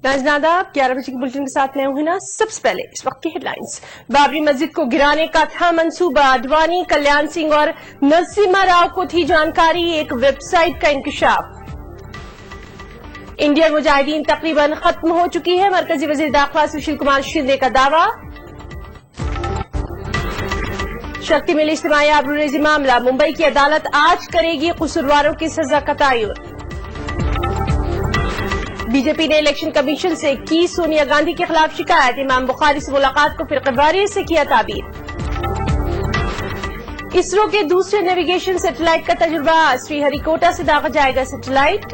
नाज़रीन आदाब, 11 बजे के बुलेटिन के साथ मैं हूं हिना। सबसे पहले इस वक्त की हेडलाइंस। बाबरी मस्जिद को गिराने का था मंसूबा, आडवाणी, कल्याण सिंह और नरसिम्हा राव को थी जानकारी, एक वेबसाइट का इंकशाफ। इंडियन मुजाहिदीन तकरीबन खत्म हो चुकी है, मरकजी वजीर दाखिला सुशील कुमार शिंदे का दावा। शक्ति मिल इज्तिमाई आबरूरेजी मामला, मुंबई की अदालत आज करेगी कसूरवारों की सजा का तयन। बीजेपी ने इलेक्शन कमीशन से की सोनिया गांधी के खिलाफ शिकायत, इमाम बुखारी से मुलाकात को फिरक़ेवारी से किया ताबीर। इसरो के दूसरे नेविगेशन सैटेलाइट का तजुर्बा, श्रीहरिकोटा से दागा जाएगा सैटेलाइट।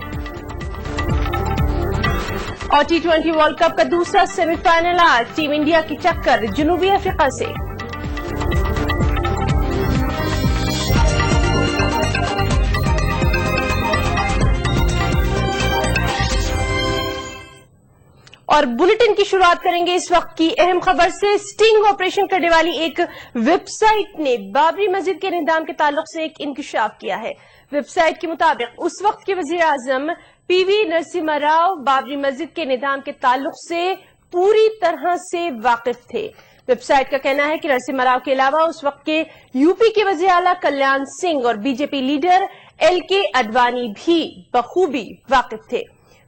और T20 वर्ल्ड कप का दूसरा सेमीफाइनल आज, टीम इंडिया की टक्कर जनूबी अफ्रीका से। और बुलेटिन की शुरुआत करेंगे इस वक्त की अहम खबर से। स्टिंग ऑपरेशन करने वाली एक वेबसाइट ने बाबरी मस्जिद के निजाम के ताल्लुक से एक इंकशाफ किया है। वेबसाइट के मुताबिक उस वक्त के वजीर आजम पीवी नरसिम्हा राव बाबरी मस्जिद के निजाम के ताल्लुक से पूरी तरह से वाकिफ थे। वेबसाइट का कहना है कि नरसिम्हा राव के अलावा उस वक्त के यूपी के वजीर आला कल्याण सिंह और बीजेपी लीडर LK आडवाणी भी बखूबी वाकिफ थे।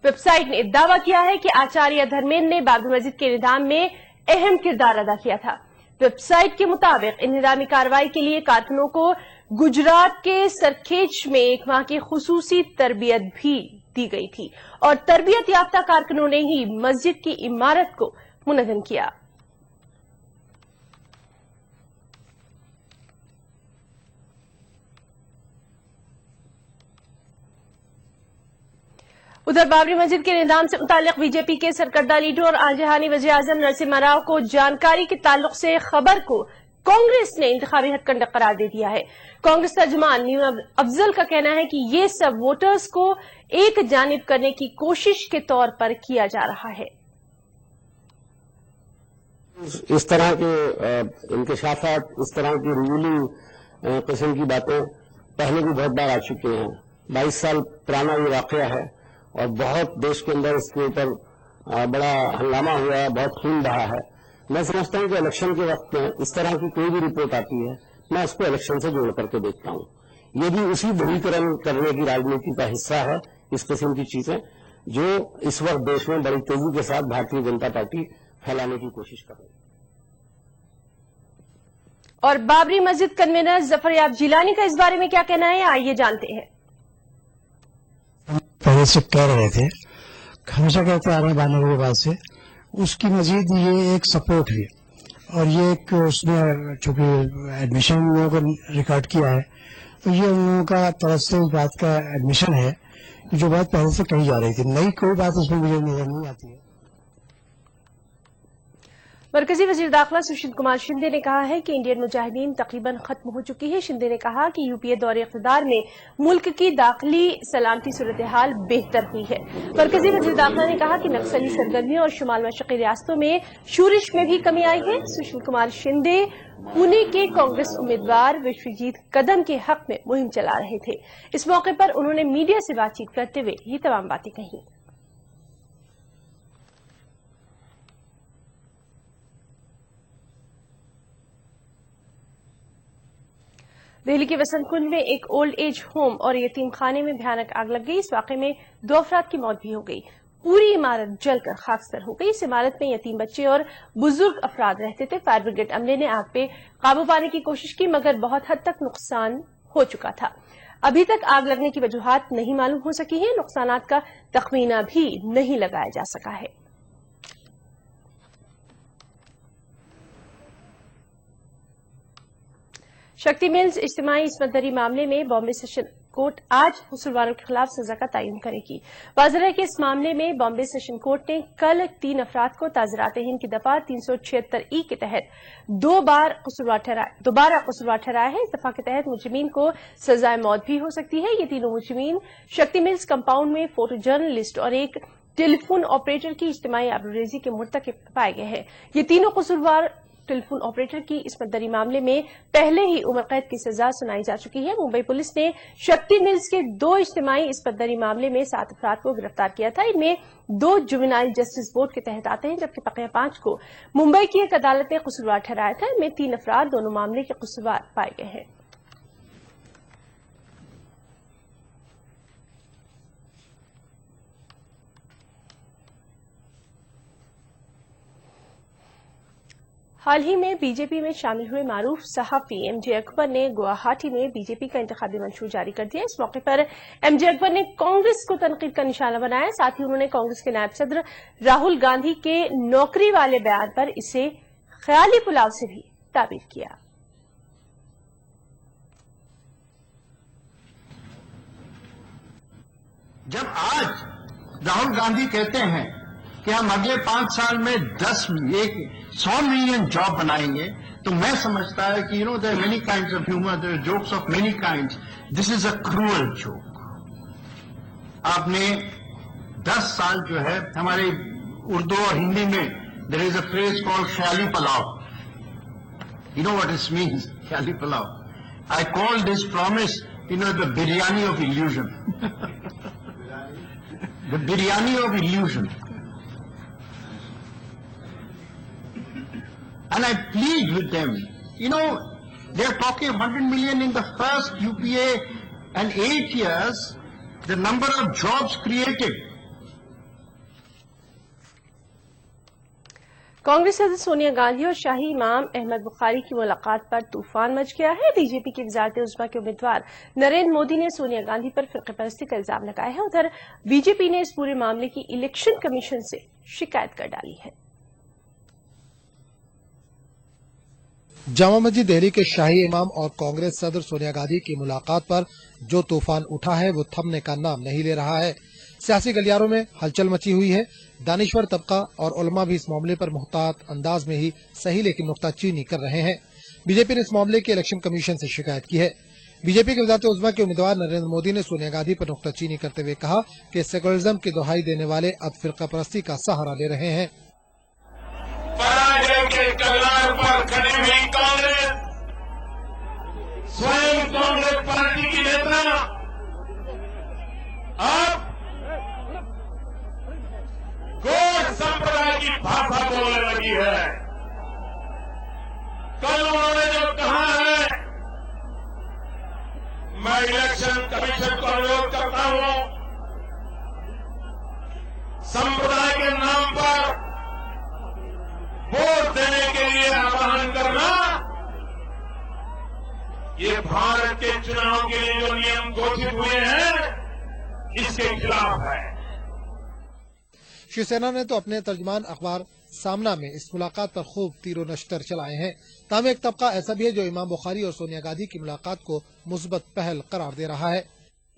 वेबसाइट ने दावा किया है कि आचार्य धर्मेंद्र ने बाबरी मस्जिद के निजाम में अहम किरदार अदा किया था। वेबसाइट के मुताबिक इन निजामी कार्रवाई के लिए कारकुनों को गुजरात के सरखेज में एक माह की खुसूसी तरबियत भी दी गई थी और तरबियत याफ्ता कारकुनों ने ही मस्जिद की इमारत को मुनज़्ज़म किया। उधर बाबरी मस्जिद के निजाम से मुताल्लिक बीजेपी के सरकर्दा लीडर और आजहानी वज़ीर आज़म नरसिम्हा राव को जानकारी के ताल्लुक से खबर को कांग्रेस ने इंतखाबी हथकंडा करार दे दिया है। कांग्रेस तर्जुमान मीम अफजल का कहना है कि ये सब वोटर्स को एक जानिब करने की कोशिश के तौर पर किया जा रहा है। इस तरह के इंकशाफात, इस तरह की रिवीलिंग किस्म की बातें पहले भी बहुत बार आ चुकी हैं। 22 साल पुराना ये वाकया है और बहुत देश के अंदर इसके ऊपर बड़ा हंगामा हुआ है, बहुत खून बहा है। मैं समझता हूं कि इलेक्शन के वक्त में इस तरह की कोई भी रिपोर्ट आती है, मैं उसको इलेक्शन से जोड़ करके देखता हूं। ये भी उसी ध्रुवीकरण करने की राजनीति का हिस्सा है, इस किस्म की चीजें जो इस वक्त देश में बड़ी तेजी के साथ भारतीय जनता पार्टी फैलाने की कोशिश कर रही है। और बाबरी मस्जिद कन्वीनर जफर याब जिलानी का इस बारे में क्या कहना है, आइए जानते हैं। पहले से कह रहे थे, हमेशा कहते आ रहे हैं बानवे के बाद से, उसकी मजीद ये एक सपोर्ट है और ये एक उसने चूंकि एडमिशन उन लोगों को रिकॉर्ड किया है तो ये उन लोगों का तरफ से उस बात का एडमिशन है जो बात पहले से कही जा रही थी। नई कोई बात उसमें मुझे नजर नहीं आती है। मरकजी वजीर दाखिला सुशील कुमार शिंदे ने कहा है कि इंडियन मुजाहिदीन तकरीबन खत्म हो चुकी है। शिंदे ने कहा कि यूपीए दौरे इख्तिदार में मुल्क की दाखिली सलामती सूरत हाल बेहतर हुई है। मरकजी वजीर दाखिला ने कहा कि नक्सली सरगर्मियों और शुमाल मशरक़ी रियासतों में शूरिश में भी कमी आई है। सुशील कुमार शिंदे पुणे के कांग्रेस उम्मीदवार विश्वजीत कदम के हक में मुहिम चला रहे थे। इस मौके पर उन्होंने मीडिया से बातचीत करते हुए ये तमाम बातें कही। दिल्ली के वसंत कुंज में एक ओल्ड एज होम और यतीम खाने में भयानक आग लग गई। इस वाकये में 2 अफराद की मौत भी हो गई। पूरी इमारत जलकर खाकसर हो गई। इस इमारत में यतीम बच्चे और बुजुर्ग अफराद रहते थे। फायर ब्रिगेड अमले ने आग पे काबू पाने की कोशिश की मगर बहुत हद तक नुकसान हो चुका था। अभी तक आग लगने की वजूहात नहीं मालूम हो सकी है। नुकसानात का तखमीना भी नहीं लगाया जा सका है। शक्ति मिल्स इज्तिमाई इस्मतदरी मामले में बॉम्बे सेशन कोर्ट आज कसूरवारों के खिलाफ सजा का तयन करेगी। वाज़ेह है कि इस मामले में बॉम्बे सेशन कोर्ट ने कल 3 अफराद को ताज़रात हिंद की दफा 376E के तहत दोबारा कसूरवार ठहराया है। इस दफा के तहत मुजरिमीन को सजाए मौत भी हो सकती है। ये तीनों मुजरिमीन शक्ति मिल्स कंपाउंड में फोटो जर्नलिस्ट और एक टेलीफोन ऑपरेटर की इज्तिमाई आबरूरेजी के मुर्तकिब पाए गए हैं। ये तीनों कसूरवार टेलीफोन ऑपरेटर की इस मद्दरी मामले में पहले ही उम्र कैद की सजा सुनाई जा चुकी है। मुंबई पुलिस ने शक्ति मिल्स के 2 इज्तिमाई इस मद्दरी मामले में 7 अफराद को गिरफ्तार किया था। इनमें 2 जुवेनाइल जस्टिस बोर्ड के तहत आते हैं, जबकि बकिया 5 को मुंबई की एक अदालत ने कसूरवार ठहराया था। इनमें 3 अफराद दोनों मामले के कसूरवार पाए गए हैं। हाल ही में बीजेपी में शामिल हुए मारूफ सहाफी एमजे अकबर ने गुवाहाटी में बीजेपी का इंतखाबी मंशूर जारी कर दिया। इस मौके पर एमजे अकबर ने कांग्रेस को तनकीद का निशाना बनाया। साथ ही उन्होंने कांग्रेस के नायब सदर राहुल गांधी के नौकरी वाले बयान पर इसे ख्याली पुलाव से भी ताबीर किया। जब आज राहुल गांधी कहते हैं कि हम अगले 5 साल में 100 मिलियन जॉब बनाएंगे, तो मैं समझता है कि there are many kinds of humour, there are jokes of many kinds, this is a cruel joke. आपने 10 साल जो है, हमारे उर्दू और हिंदी में there is a phrase called khayali pulao. You know what it means, khayali pulao. I call this promise the biryani of illusion. The biryani of illusion. And I plead with them, they're talking 100 million in the first UPA and 8 years, the number of jobs created. Congress सदस्य सोनिया गांधी और शाही इमाम अहमद बुखारी की मुलाकात पर तूफान much गया है। BJP की वज़ारत उज़्मा के उम्मीदवार नरेंद्र मोदी ने सोनिया गांधी पर फ़िरक़े-परस्ती का इल्जाम लगाया है। उधर बीजेपी ने इस पूरे मामले की इलेक्शन कमीशन से शिकायत कर डाली है। जामा मस्जिद दिल्ली के शाही इमाम और कांग्रेस सदर सोनिया गांधी की मुलाकात पर जो तूफान उठा है वो थमने का नाम नहीं ले रहा है। सियासी गलियारों में हलचल मची हुई है। दानिश्वर तबका और उलमा भी इस मामले पर मुहतात अंदाज में ही सही लेकिन नुक्ताचीनी कर रहे हैं। बीजेपी ने इस मामले की इलेक्शन कमीशन से शिकायत की है। बीजेपी के वज़ारत उज़्मा के उम्मीदवार नरेंद्र मोदी ने सोनिया गांधी पर नुक्ताचीनी करते हुए कहा कि सेकुलरिज्म की दुहाई देने वाले अब फ़िरक़ा परस्ती का सहारा ले रहे हैं। पराजय के कगार पर खड़ी हुई कांग्रेस, स्वयं कांग्रेस पार्टी की नेता अब गोड संप्रदाय की भाषा बोलने लगी है। कल उन्होंने जो कहा है, मैं इलेक्शन कमीशन को अनुरोध करता हूं, संप्रदाय के नाम पर वोट देने के लिए आह्वान करना, ये भारत के चुनाव के लिए जो नियम घोषित हुए हैं, इसके खिलाफ है। शिवसेना ने तो अपने तर्जमान अखबार सामना में इस मुलाकात पर खूब तीरो नश्तर चलाए हैं। ताहम एक तबका ऐसा भी है जो इमाम बुखारी और सोनिया गांधी की मुलाकात को मुस्बत पहल करार दे रहा है।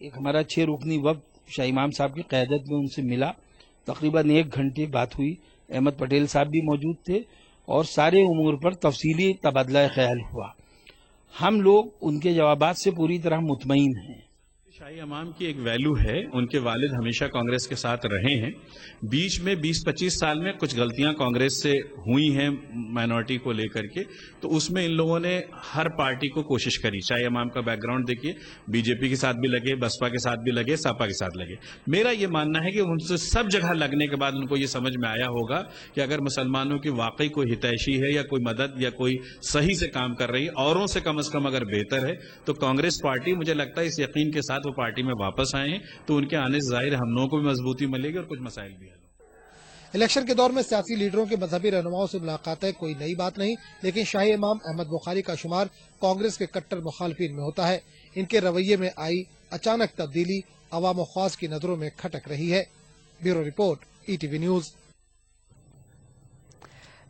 एक हमारा 6 रुकनी वक्त शाह इमाम साहब की क़यादत में उनसे मिला, तकरीबन 1 घंटे बात हुई। अहमद पटेल साहब भी मौजूद थे और सारे उमूर पर तफसीली तबादला ख्याल हुआ। हम लोग उनके जवाबात से पूरी तरह मुतमईन हैं। शाही इमाम की एक वैल्यू है, उनके वालिद हमेशा कांग्रेस के साथ रहे हैं। बीच में 20-25 साल में कुछ गलतियां कांग्रेस से हुई हैं माइनॉरिटी को लेकर के, तो उसमें इन लोगों ने हर पार्टी को कोशिश करी। शाही इमाम का बैकग्राउंड देखिए, बीजेपी के साथ भी लगे, बसपा के साथ भी लगे, सपा के साथ लगे। मेरा ये मानना है कि उनसे सब जगह लगने के बाद उनको ये समझ में आया होगा कि अगर मुसलमानों की वाकई कोई हितैषी है या कोई मदद या कोई सही से काम कर रही है, औरों से कम अज कम अगर बेहतर है, तो कांग्रेस पार्टी, मुझे लगता है इस यकीन के साथ वो पार्टी में वापस आए हैं, तो उनके आने से जाहिर हम लोगों को भी मजबूती मिलेगी और कुछ मसाइल भी है। इलेक्शन के दौर में सियासी लीडरों के मजहबी रहनुमाओं से मुलाकातें कोई नई बात नहीं, लेकिन शाही इमाम अहमद बुखारी का शुमार कांग्रेस के कट्टर मुखालिफिन में होता है। इनके रवैये में आई अचानक तब्दीली अवाम ख्वास की नजरों में खटक रही है। Bureau report, ETV news.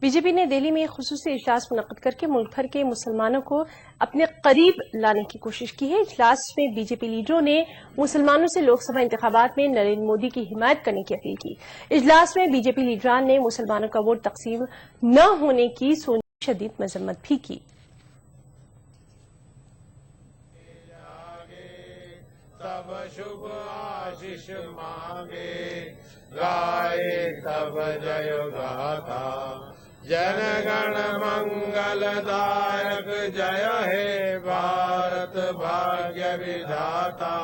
BJP ने दिल्ली में एक खुसूसी इजलास मुनक्किद करके मुल्क भर के मुसलमानों को अपने करीब लाने की कोशिश की है। इजलास में बीजेपी लीडरों ने मुसलमानों से लोकसभा इंतखाबात में नरेंद्र मोदी की हिमायत करने की अपील की। इजलास में बीजेपी लीडरान ने मुसलमानों का वोट तकसीम न होने की शदीद मजम्मत भी की। तब शुभ आशीष मांगे, गाए तब जय गाथा, जनगण मंगलदायक जय हे भारत भाग्य विधाता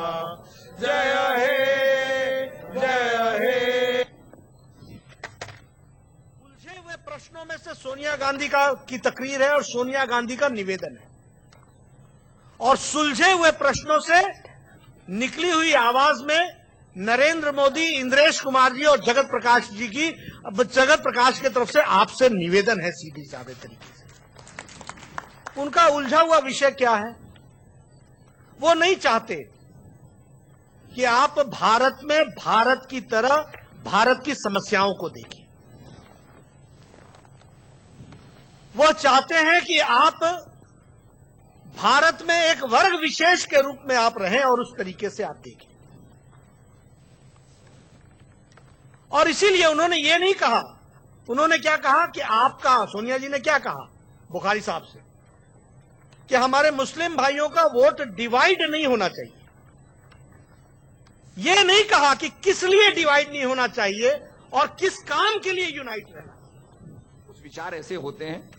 जय हे जय हे। उलझे हुए प्रश्नों में से सोनिया गांधी की तकरीर है और सोनिया गांधी का निवेदन है, और सुलझे हुए प्रश्नों से निकली हुई आवाज में नरेंद्र मोदी, इंद्रेश कुमार जी और जगत प्रकाश के तरफ से आपसे निवेदन है सीधी साधे तरीके से। उनका उलझा हुआ विषय क्या है? वो नहीं चाहते कि आप भारत में भारत की तरह भारत की समस्याओं को देखें। वो चाहते हैं कि आप भारत में एक वर्ग विशेष के रूप में आप रहें और उस तरीके से आप देखें। और इसीलिए उन्होंने ये नहीं कहा, उन्होंने क्या कहा कि आपका, सोनिया जी ने क्या कहा बुखारी साहब से, कि हमारे मुस्लिम भाइयों का वोट डिवाइड नहीं होना चाहिए। ये नहीं कहा कि किस लिए डिवाइड नहीं होना चाहिए और किस काम के लिए यूनाइट रहना। कुछ विचार ऐसे होते हैं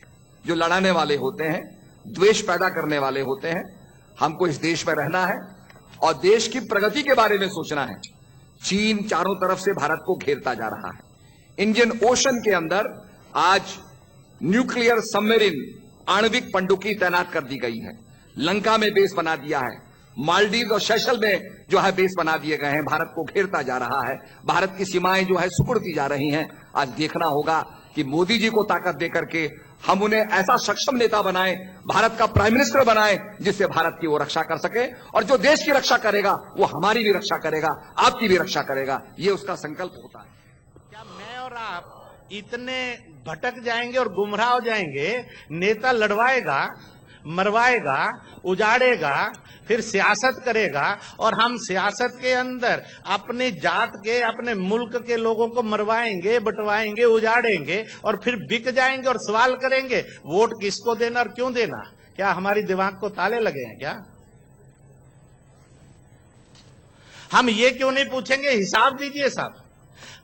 जो लड़ाने वाले होते हैं, द्वेष पैदा करने वाले होते हैं। हमको इस देश में रहना है और देश की प्रगति के बारे में सोचना है। चीन चारों तरफ से भारत को घेरता जा रहा है। इंडियन ओशन के अंदर आज न्यूक्लियर सबमरीन, आणविक पनडुब्बी तैनात कर दी गई है। लंका में बेस बना दिया है। मालदीव और सेशल में जो है बेस बना दिए गए हैं। भारत को घेरता जा रहा है। भारत की सीमाएं जो है सिकुड़ती जा रही हैं। आज देखना होगा कि मोदी जी को ताकत देकर के हम उन्हें ऐसा सक्षम नेता बनाएं, भारत का प्राइम मिनिस्टर बनाएं, जिससे भारत की वो रक्षा कर सके, और जो देश की रक्षा करेगा वो हमारी भी रक्षा करेगा, आपकी भी रक्षा करेगा। ये उसका संकल्प होता है। क्या मैं और आप इतने भटक जाएंगे और गुमराह हो जाएंगे? नेता लड़वाएगा, मरवाएगा, उजाड़ेगा, फिर सियासत करेगा, और हम सियासत के अंदर अपनी जात के, अपने मुल्क के लोगों को मरवाएंगे, बंटवाएंगे, उजाड़ेंगे, और फिर बिक जाएंगे और सवाल करेंगे वोट किसको देना और क्यों देना। क्या हमारी दिमाग को ताले लगे हैं क्या? हम ये क्यों नहीं पूछेंगे, हिसाब दीजिए साहब,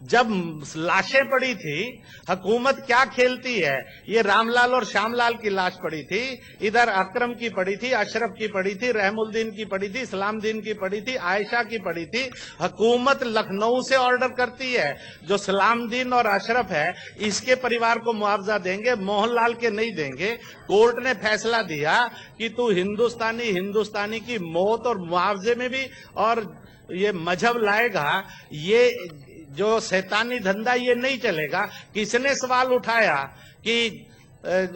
जब लाशें पड़ी थी, हुकूमत क्या खेलती है? ये रामलाल और श्यामलाल की लाश पड़ी थी, इधर अकरम की पड़ी थी, अशरफ की पड़ी थी, रहमुद्दीन की पड़ी थी, सलामुद्दीन की पड़ी थी, आयशा की पड़ी थी। हुकूमत लखनऊ से ऑर्डर करती है, जो सलामुद्दीन और अशरफ है इसके परिवार को मुआवजा देंगे, मोहनलाल के नहीं देंगे। कोर्ट ने फैसला दिया कि तू हिंदुस्तानी की मौत और मुआवजे में भी और ये मजहब लाएगा, ये जो शैतानी धंधा ये नहीं चलेगा। किसने सवाल उठाया कि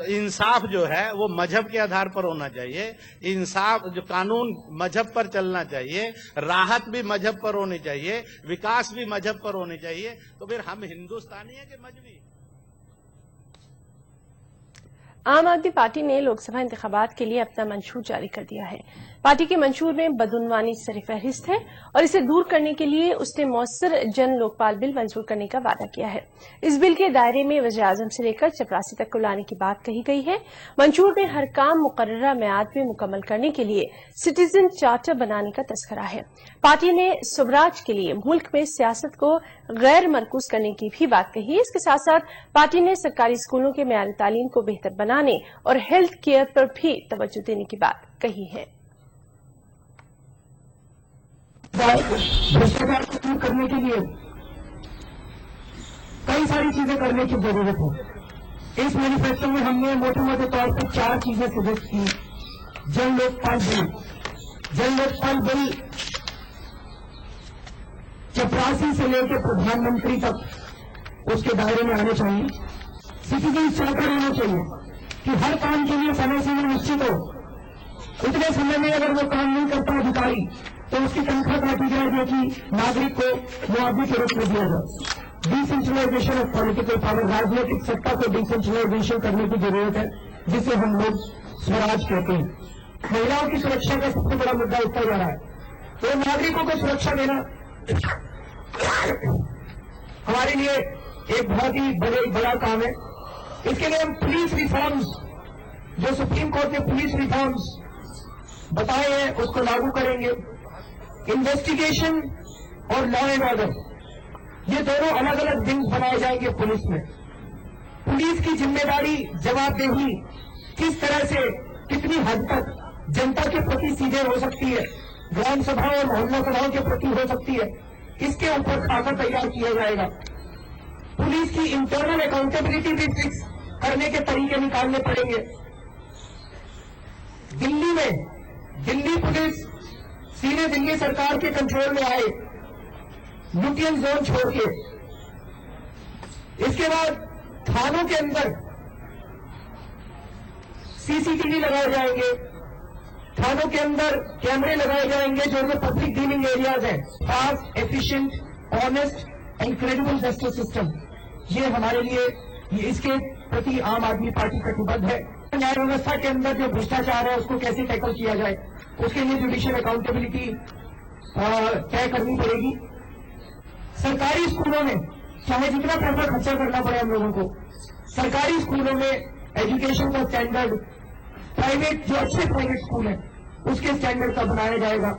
इंसाफ जो है वो मजहब के आधार पर होना चाहिए, इंसाफ जो कानून मजहब पर चलना चाहिए, राहत भी मजहब पर होनी चाहिए, विकास भी मजहब पर होनी चाहिए। तो फिर हम हिंदुस्तानी है कि मजहबी? आम आदमी पार्टी ने लोकसभा इंतखाबात के लिए अपना मंशूर जारी कर दिया है। पार्टी के मंशूर में बदउनवानी सरफहरिस्त है और इसे दूर करने के लिए उसने मौसर जन लोकपाल बिल मंजूर करने का वादा किया है। इस बिल के दायरे में वज़ीर-ए-आज़म से लेकर चपरासी तक को लाने की बात कही गई है। मंशूर में हर काम मुकर्ररा मियाद में मुकम्मल करने के लिए सिटीजन चार्टर बनाने का तस्करा है। पार्टी ने स्वराज के लिए मुल्क में सियासत को गैर मरकूज करने की भी बात कही है। इसके साथ साथ पार्टी ने सरकारी स्कूलों के मेयार तालीम को बेहतर बनाने और हेल्थ केयर पर भी तवज्जो देने की बात कही है। भ्रष्टाचार को दूर करने के लिए कई सारी चीजें करने की जरूरत है। इस मैनिफेस्टो में हमने मोटे मोटे तौर पर 4 चीजें सजेस्ट की। जन लोकपाल बिल चपरासी से लेकर प्रधानमंत्री तक उसके दायरे में आने चाहिए। सिटीजन चार्टर होना चाहिए कि हर काम के लिए समय सीमा निश्चित हो। उतने समय में अगर वो काम नहीं करता अधिकारी तो उसकी तनख्वाह काटी जाए, जो कि नागरिक को मुआवजे के रूप में दिया जाए। डिसेंट्रलाइजेशन ऑफ पॉलिटिकल पावर, राजनीतिक सत्ता को डिसेंट्रलाइजेशन करने की जरूरत है, जिसे हम लोग स्वराज कहते हैं। महिलाओं की सुरक्षा का सबसे बड़ा मुद्दा उठता जा रहा है, तो नागरिकों को सुरक्षा देना हमारे लिए एक बहुत ही बड़ा काम है। इसके लिए हम पुलिस रिफॉर्म्स, जो सुप्रीम कोर्ट ने पुलिस रिफॉर्म्स बताए हैं, उसको लागू करेंगे। इन्वेस्टिगेशन और लॉ एंड ऑर्डर, ये दोनों अलग अलग विंग्स बनाए जाएंगे पुलिस में। पुलिस की जिम्मेदारी, जवाबदेही किस तरह से, कितनी हद तक जनता के प्रति सीधे हो सकती है, ग्राम सभाओं और मोहल्ला सभाओं के प्रति हो सकती है, इसके ऊपर खाका तैयार किया जाएगा। पुलिस की इंटरनल अकाउंटेबिलिटी भी फिक्स करने के तरीके निकालने पड़ेंगे। दिल्ली में, दिल्ली पुलिस सीधे दिल्ली सरकार के कंट्रोल में आए, ल्यूटियन जोन छोड़ के। इसके बाद थानों के अंदर सीसीटीवी लगाए जाएंगे, थानों के अंदर कैमरे लगाए जाएंगे जो पब्लिक डीलिंग एरियाज हैं। Fast, efficient, honest and credible justice system, ये हमारे लिए, ये इसके प्रति आम आदमी पार्टी कटिबद्ध है। न्याय व्यवस्था के अंदर जो भ्रष्टाचार है उसको कैसे टैकल किया जाए, उसके लिए जुडिशियल अकाउंटेबिलिटी तय करनी पड़ेगी। सरकारी स्कूलों में चाहे जितना पैसा खर्चा करना पड़े हम लोगों को, सरकारी स्कूलों में एजुकेशन का स्टैंडर्ड प्राइवेट, जो अच्छे प्राइवेट स्कूल हैं उसके स्टैंडर्ड का बनाया जाएगा।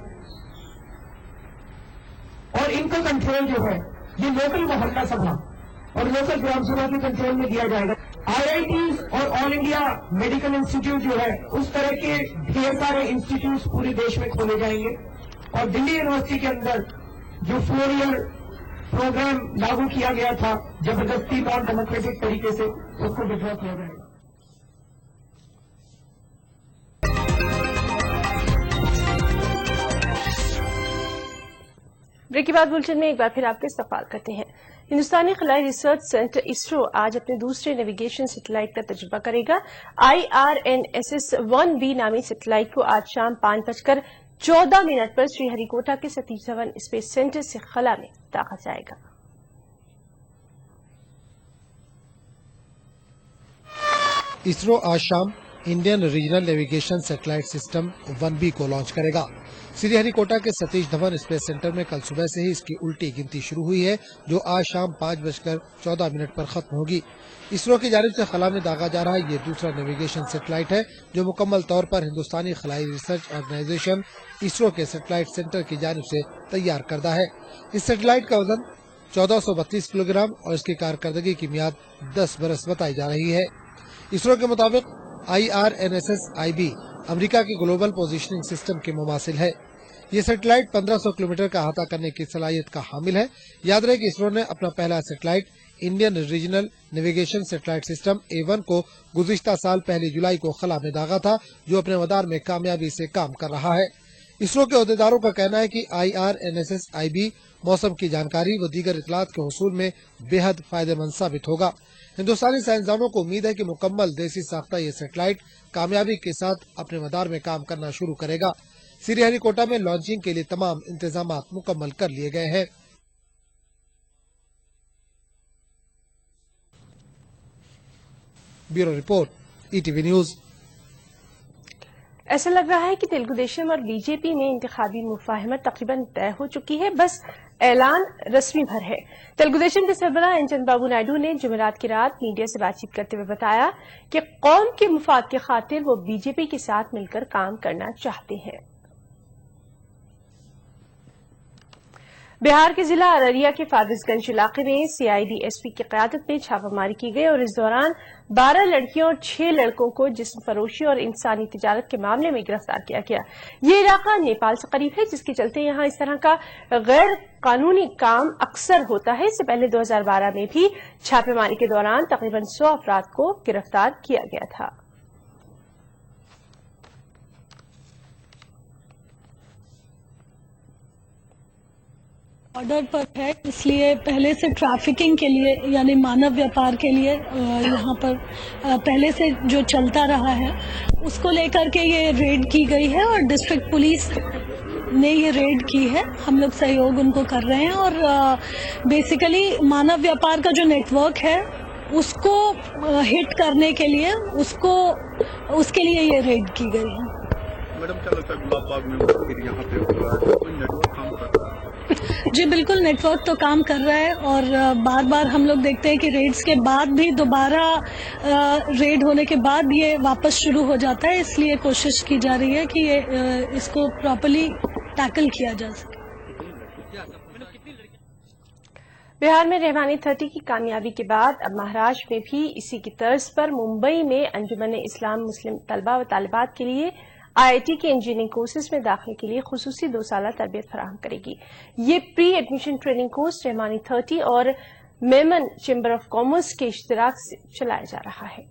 और इनका कंट्रोल जो है ये लोकल मोहल्ला सभा और लोकल ग्राम सभा के कंट्रोल में दिया जाएगा। IITs और ऑल इंडिया मेडिकल इंस्टीट्यूट जो है, उस तरह के ढेर सारे इंस्टीट्यूट पूरे देश में खोले जाएंगे। और दिल्ली यूनिवर्सिटी के अंदर जो 4 ईयर प्रोग्राम लागू किया गया था जबरदस्ती नॉन डेमोक्रेटिक तरीके से, उसको विड्रॉ किया जाएगा। ब्रेक के बाद बुलेटिन में एक बार फिर आपका इस्तकबाल करते हैं। हिंदुस्तानी खलाई रिसर्च सेंटर इसरो आज अपने दूसरे नेविगेशन सैटेलाइट का तजुर्बा करेगा। IRNSS-1B नामी सैटेलाइट को आज शाम 5:14 पर श्रीहरिकोटा के सतीश धवन स्पेस सेंटर से खला में दागा जाएगा। इसरो आज शाम Indian regional navigation satellite system 1B को लॉन्च करेगा। श्रीहरिकोटा के सतीश धवन स्पेस सेंटर में कल सुबह से ही इसकी उल्टी गिनती शुरू हुई है, जो आज शाम 5:14 पर खत्म होगी। इसरो की जानिब से खला में दागा जा रहा ये दूसरा नेविगेशन सैटेलाइट है, जो मुकम्मल तौर पर हिंदुस्तानी खलाई रिसर्च ऑर्गेनाइजेशन इसरो के सैटेलाइट सेंटर की जानिब से तैयार करदा है। इस सैटेलाइट का वजन 1432 किलोग्राम और इसकी कारकर्दगी की मियाद 10 बरस बताई जा रही है। इसरो के मुताबिक IRNSS-IB अमेरिका के ग्लोबल पोजीशनिंग सिस्टम के मुमासिल है। ये सैटेलाइट 1500 किलोमीटर का अहाता करने की सलाहियत का हामिल है। याद रहे कि इसरो ने अपना पहला satellite Indian regional navigation satellite system A1 को गुज़िश्ता साल 1 जुलाई को खला में दागा था, जो अपने मदार में कामयाबी से काम कर रहा है। इसरो के अहदेदारों का कहना है कि IRNSS-IB मौसम की जानकारी व दीगर इतलात के हुसूल में बेहद फायदेमंद साबित होगा। हिंदुस्तानी साइंसदानों को उम्मीद है कि मुकम्मल देसी साख्ता ये सैटेलाइट कामयाबी के साथ अपने मदार में काम करना शुरू करेगा। श्रीहरिकोटा में लॉन्चिंग के लिए तमाम इंतजाम मुकम्मल कर लिए गए हैं। Bureau report, ETV news. ऐसा लग रहा है कि तेलुगु देशम और बीजेपी में इंतखाबी मुफाहमत तकरीबन तय हो चुकी है, बस ऐलान रस्मी भर है। तेलुगु देशम के सरबराह एन चंद्रबाबू नायडू ने जुमेरात की रात मीडिया से बातचीत करते हुए बताया कि कौम के मुफाद के खातिर वो बीजेपी के साथ मिलकर काम करना चाहते हैं। बिहार के जिला अररिया के फारबिसगंज इलाके में CID SP की क़यादत में छापामारी की गई और इस दौरान 12 लड़कियों और 6 लड़कों को जिस्म फरोशी और इंसानी तिजारत के मामले में गिरफ्तार किया गया। ये इलाका नेपाल से करीब है, जिसके चलते यहाँ इस तरह का गैर कानूनी काम अक्सर होता है। इससे पहले 2012 में भी छापेमारी के दौरान तकरीबन 100 अफराद को गिरफ्तार किया गया था। ऑर्डर पर है, इसलिए पहले से ट्रैफिकिंग के लिए यानी मानव व्यापार के लिए यहाँ पर पहले से जो चलता रहा है उसको लेकर के ये रेड की गई है और डिस्ट्रिक्ट पुलिस ने ये रेड की है। हम लोग सहयोग उनको कर रहे हैं और बेसिकली मानव व्यापार का जो नेटवर्क है उसको हिट करने के लिए उसके लिए ये रेड की गई है। मैडम क्या लगता है गुलाब बाग में यहाँ पे कोई नेटवर्क काम कर रहा है? जी बिल्कुल, नेटवर्क तो काम कर रहा है और बार बार हम लोग देखते हैं कि रेड्स के बाद भी दोबारा रेड होने के बाद ये वापस शुरू हो जाता है, इसलिए कोशिश की जा रही है कि ये इसको प्रॉपर्ली टैकल किया जा सके। بہار میں رحمانی 30 کی کامیابی کے بعد اب مہاراشٹر میں بھی اسی کی طرز پر ممبئی میں انجمن اسلام مسلم طلبہ و طالبات کے لیے IIT کے انجینئرنگ کورسز میں داخلے کے لیے خصوصی 2 سالہ تربیت فراہم کرے گی. یہ پری ایڈمیشن ٹریننگ کورس رحمانی 30 اور میمن چیمبر آف کامرس کے اشتراک سے چلایا جا رہا ہے.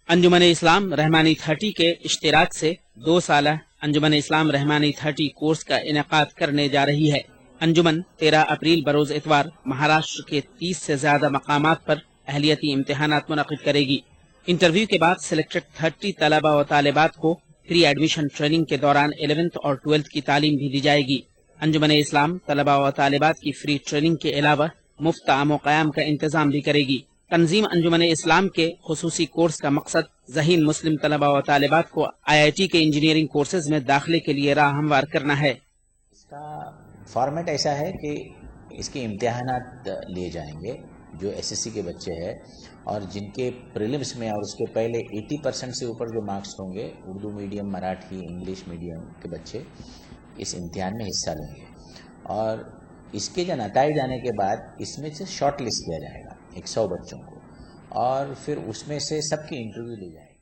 انجمن اسلام رحمانی 30 کے اشتراک سے 2 سالہ انجمن اسلام رحمانی 30 کورس کا انعقاد کرنے جا رہی ہے. انجمن 13 اپریل بروز اتوار مہاراشٹر کے 30 سے زیادہ مقامات پر اہلیتی امتحانات منعقد کرے گی. انٹرویو کے بعد سلیکٹڈ 30 طلبہ و طالبات کو پری ایڈمیشن ٹریننگ کے دوران 11th اور 12th کی تعلیم بھی دی جائے گی. انجمن اسلام طلبہ و طالبات کی فری ٹریننگ کے علاوہ مفت تعام و قیام کا انتظام بھی کرے گی. تنظیم انجمن اسلام کے خصوصی کورس کا مقصد ذہین مسلم طلبہ و طالبات کو IIT کے انجینئرنگ کورسز میں داخلے کے لیے راہ ہموار کرنا ہے. اس کا فارمیٹ ایسا ہے کہ اس کے امتحانات لیے جائیں گے جو SSC کے بچے ہیں اور جن کے پریلمز میں اور اس کے پہلے 80% سے اوپر جو مارکس ہوں گے Urdu medium Marathi English medium کے بچے اس امتحان میں حصہ لیں گے اور اس کے جو نتائج آنے کے بعد اس میں سے شارٹ لسٹ کیا جائے گا 100 بچوں کو اور پھر اس میں سے سب کی انٹرویو لی جائے گی.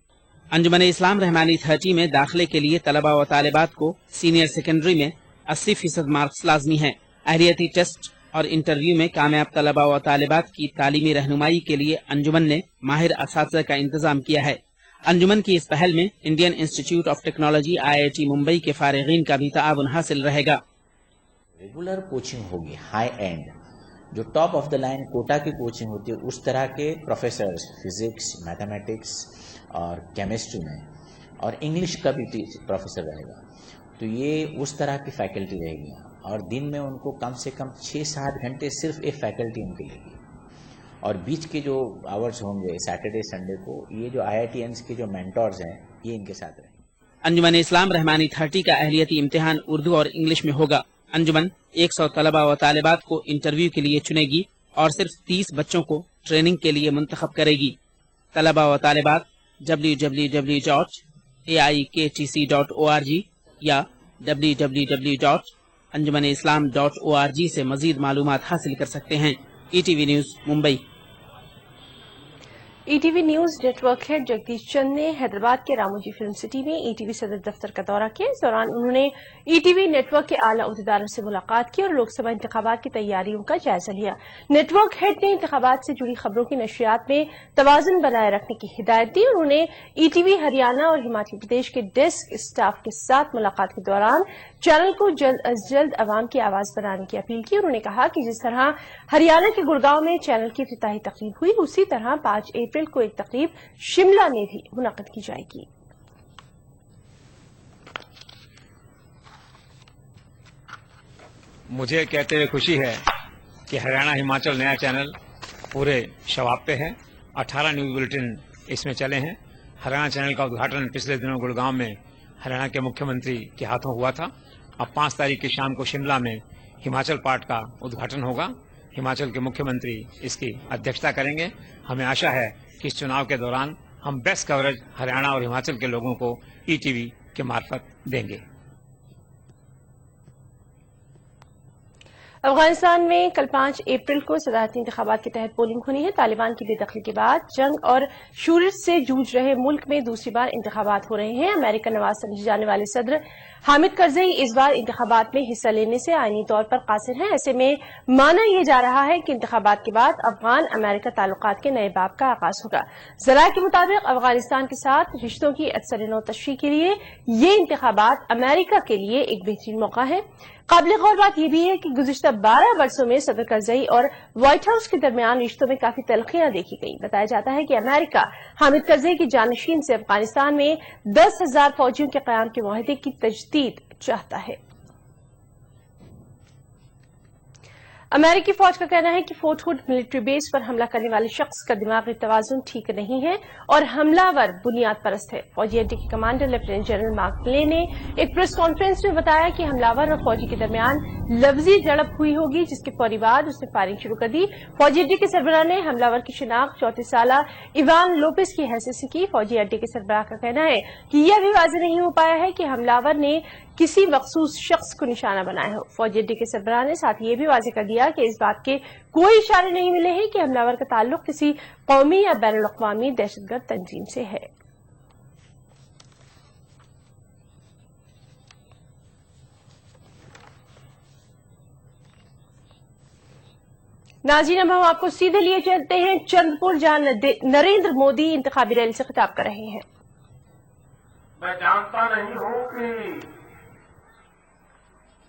انجمن اسلام رحمانی 30 میں داخلے کے لیے طلبہ و طالبات کو سینئر سیکنڈری میں 80% مارکس لازمی ہیں. اہلیتی ٹیسٹ اور انٹرویو میں کامیاب طلبہ و طالبات کی تعلیمی رہنمائی کے لیے انجمن نے ماہر اساتذہ کا انتظام کیا ہے. انجمن کی اس پہل میں Indian Institute of Technology IIT Mumbai کے فارغین کا بھی تعاون حاصل رہے گا. ریگولر کوچنگ ہوگی ہائی اینڈ جو top of the line Kota کی کوچنگ ہوتی ہے اس طرح کے پروفیسرز فزکس میتھمیٹکس اور کیمسٹری میں اور انگلش کا بھی پروفیسر رہے گا. تو یہ اس طرح کی فیکلٹی رہے گی اور دن میں ان کو کم سے کم 6-7 گھنٹے صرف ایک فیکلٹی ان کے لے گی اور بیچ کے جو آورز ہوں گے سیٹرڈے سنڈے کو یہ جو IITians کے جو مینٹورز ہیں یہ ان کے ساتھ رہیں گے. انجمن اسلام رحمانی 30 کا اہلیتی امتحان اردو اور انگلش میں ہوگا. انجمن 100 طلبہ و طالبات کو انٹرویو کے لیے چنے گی اور صرف 30 بچوں کو ٹریننگ کے لیے منتخب کرے گی. طلبہ و طالبات www.aiktc.org یا www.anjumanislam.org سے مزید معلومات حاصل کر سکتے ہیں. ETV news Mumbai. ETV news network head Jagdish Chand نے حیدرآباد کے راموجی فلم سٹی میں ETV صدر دفتر کا دورہ کیا. اس دوران انہوں نے ETV نیٹ ورک کے اعلیٰ عہدیداروں سے ملاقات کی اور لوک سبھا انتخابات کی تیاریوں کا جائزہ لیا. نیٹ ورک ہیڈ نے انتخابات سے جڑی خبروں کی نشریات میں توازن بنائے رکھنے کی ہدایت دی. انہوں نے ETV ہریانہ اور ہماچل پردیش کے ڈیسک اسٹاف کے ساتھ ملاقات کے دوران چینل کو جلد از جلد عوام کی آواز بنانے کی اپیل کی. انہوں نے کہا کہ جس طرح ہریانہ کے گڑگاؤں میں چینل کی افتتاحی تقریب ہوئی اسی طرح 5 اپریل کو ایک تقریب شملہ میں بھی منعقد کی جائے گی. مجھے کہتے ہوئے خوشی ہے کہ ہریانہ ہماچل نیا چینل پورے شباب پہ ہے. 18 نیوز بلیٹن اس میں چلے ہیں. ہریانہ چینل کا ادگھاٹن پچھلے دنوں گڑگاؤں میں ہریانہ کے مکھیہ منتری کے ہاتھوں ہوا تھا. اب 5 تاریخ کی شام کو شملہ میں ہماچل پارٹ کا ادگھاٹن ہوگا. ہماچل کے مکھیہ منتری اس کی ادھیکشتا کریں گے. ہمیں آشا ہے کہ اس چناؤ کے دوران ہم بیسٹ کوریج ہریانہ اور ہماچل کے لوگوں کو ETV کے مارفت دیں گے. افغانستان میں کل 5 اپریل کو صدارتی انتخابات کے تحت پولنگ ہونی ہے. طالبان کی بے دخلی کے بعد جنگ اور شورش سے جوجھ رہے ملک میں دوسری بار انتخابات ہو رہے ہیں. امریکہ نواز سمجھے جانے والے صدر حامد کرزئی اس بار انتخابات میں حصہ لینے سے آئینی طور پر قاصر ہیں. ایسے میں مانا یہ جا رہا ہے کہ انتخابات کے بعد افغان امریکہ تعلقات کے نئے باب کا آغاز ہوگا. ذرائع کے مطابق افغانستان کے ساتھ رشتوں کی اکثر نو تشریح کے لیے یہ انتخابات امریکہ کے لیے ایک بہترین موقع ہے. قابل غور بات یہ بھی ہے کہ گزشتہ 12 برسوں میں صدر کرزئی اور وائٹ ہاؤس کے درمیان رشتوں میں کافی تلخیاں دیکھی گئیں. بتایا جاتا ہے کہ امریکہ حامد کرزئی کی جانشین سے افغانستان میں 10,000 فوجیوں کے قیام کے معاہدے کی تجدید چاہتا ہے. अमेरिकी फौज का कहना है कि फोर्ट हुड मिलिट्री बेस पर हमला करने वाले शख्स का दिमागी तवाजुन ठीक नहीं है और हमलावर बुनियाद परस्त है। फौजी अड्डे के कमांडर लेफ्टिनेंट जनरल मार्क ले ने एक प्रेस कॉन्फ्रेंस में बताया कि हमलावर और फौजी के दरमियान लफ्जी झड़प हुई होगी, जिसके फौरी बाद उसने फायरिंग शुरू कर दी। फौजी अड्डे के सरबराह ने हमलावर की शिनाख्त 34 साला इवान लोपेस की हैसियत से की। फौजी अड्डे के सरबराह का कहना है कि यह भी वाज़ेह नहीं हो पाया है कि हमलावर ने किसी मखसूस शख्स को निशाना बनाया हो। फौजी अड्डे के सरबराह ने साथ ही ये भी वाज़ेह कर दिया कि इस बात के कोई इशारे नहीं मिले हैं कि हमलावर का ताल्लुक किसी कौमी या बैनुल अक़वामी दहशतगर्द तंजीम से है। नाज़रीन, अब हम आपको सीधे लिए चलते हैं चंद्रपुर, जहां नरेंद्र मोदी इंतखाबी रैली से खिताब कर रहे हैं। मैं जानता नहीं हूं कि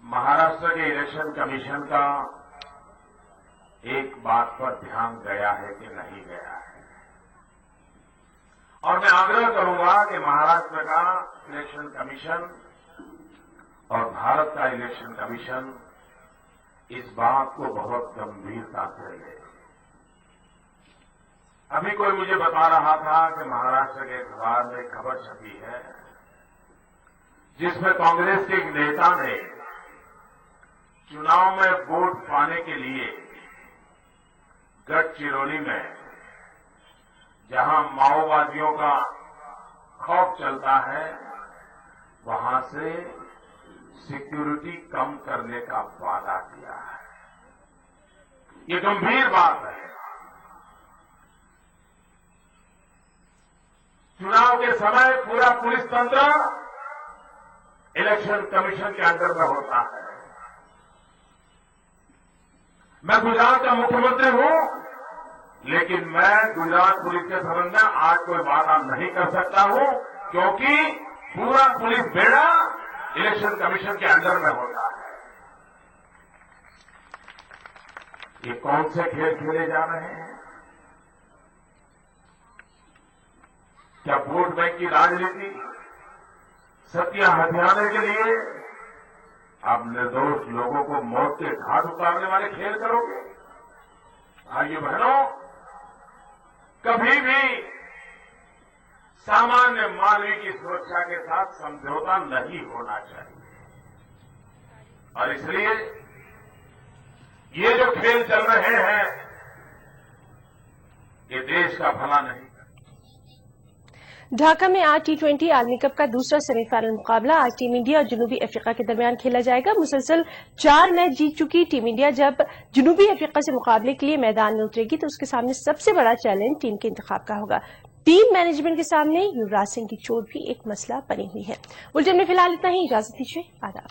महाराष्ट्र के इलेक्शन कमीशन का एक बात पर ध्यान गया है कि नहीं गया है, और मैं आग्रह करूंगा कि महाराष्ट्र का इलेक्शन कमीशन और भारत का इलेक्शन कमीशन इस बात को बहुत गंभीरता से ले। अभी कोई मुझे बता रहा था कि महाराष्ट्र के अखबार में खबर छपी है जिसमें कांग्रेस के एक नेता ने चुनाव में वोट पाने के लिए गढ़चिरौली में, जहां माओवादियों का खौफ चलता है, वहां से सिक्योरिटी कम करने का वादा किया है। ये गंभीर बात है। चुनाव के समय पूरा पुलिस तंत्र इलेक्शन कमीशन के अंडर में होता है। मैं गुजरात का मुख्यमंत्री हूं, लेकिन मैं गुजरात पुलिस के संबंध में आज कोई बात नहीं कर सकता हूं, क्योंकि पूरा पुलिस बेड़ा इलेक्शन कमीशन के अंडर में होता है। ये कौन से खेल खेले जा रहे हैं? क्या वोट बैंक की राजनीति, सत्ता हथियाने के लिए आप निर्दोष लोगों को मौत के घाट उतारने वाले खेल करोगे? भाइयों बहनों, कभी भी सामान्य मानवीय की सुरक्षा के साथ समझौता नहीं होना चाहिए, और इसलिए ये जो खेल चल रहे हैं, ये देश का भला नहीं। ढाका में आज T20 आलमी कप का दूसरा सेमीफाइनल मुकाबला आज टीम इंडिया और जनूबी अफ्रीका के दरमियान खेला जाएगा। मुसलसल 4 मैच जीत चुकी टीम इंडिया जब जनूबी अफ्रीका से मुकाबले के लिए मैदान में उतरेगी तो उसके सामने सबसे बड़ा चैलेंज टीम के इंतखाब का होगा। टीम मैनेजमेंट के सामने युवराज सिंह की चोट भी एक मसला बनी हुई है। बुलेटिन में फिलहाल इतना ही, इजाजत दीजिए, आदाब।